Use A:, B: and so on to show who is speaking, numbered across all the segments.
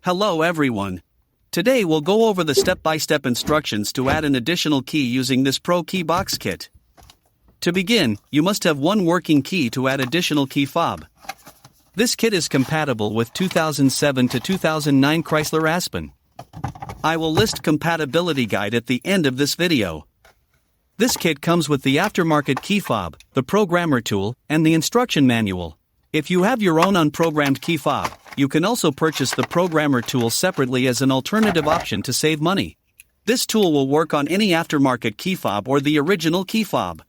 A: Hello everyone. Today we'll go over the step-by-step instructions to add an additional key using this ProKeyBox kit. To begin, you must have one working key to add additional key fob. This kit is compatible with 2007 to 2009 Chrysler Aspen. I will list compatibility guide at the end of this video. This kit comes with the aftermarket key fob, the programmer tool, and the instruction manual. If you have your own unprogrammed key fob, you can also purchase the programmer tool separately as an alternative option to save money. This tool will work on any aftermarket key fob or the original key fob.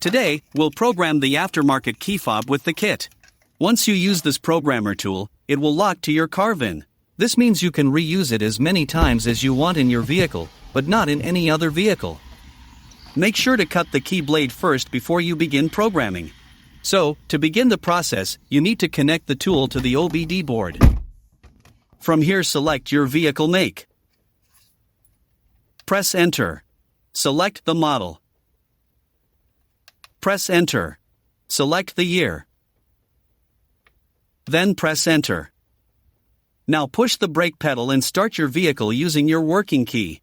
A: Today, we'll program the aftermarket key fob with the kit. Once you use this programmer tool, it will lock to your car VIN. This means you can reuse it as many times as you want in your vehicle, but not in any other vehicle. Make sure to cut the key blade first before you begin programming. So, to begin the process, you need to connect the tool to the OBD board. From here, select your vehicle make. Press Enter. Select the model. Press Enter. Select the year. Then press Enter. Now push the brake pedal and start your vehicle using your working key.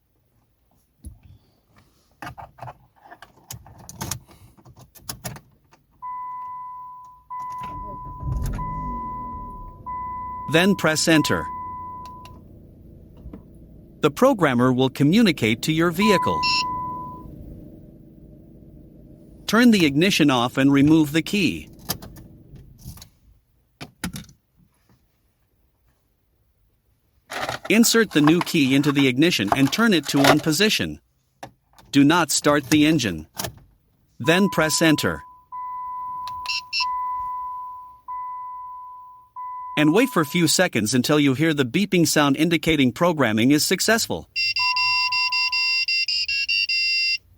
A: Then press Enter. The programmer will communicate to your vehicle. Turn the ignition off and remove the key. Insert the new key into the ignition and turn it to on position. Do not start the engine. Then press Enter. And wait for a few seconds until you hear the beeping sound indicating programming is successful.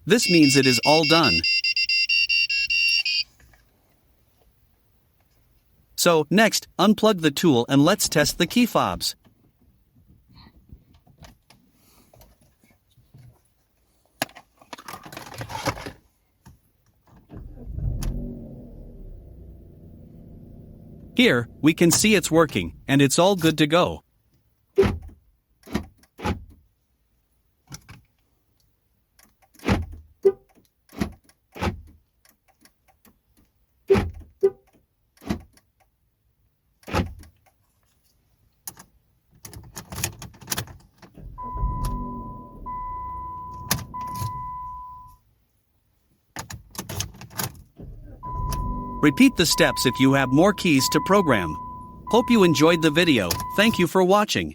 A: This means it is all done. So, next, unplug the tool and let's test the key fobs. Here, we can see it's working, and it's all good to go. Repeat the steps if you have more keys to program. Hope you enjoyed the video. Thank you for watching.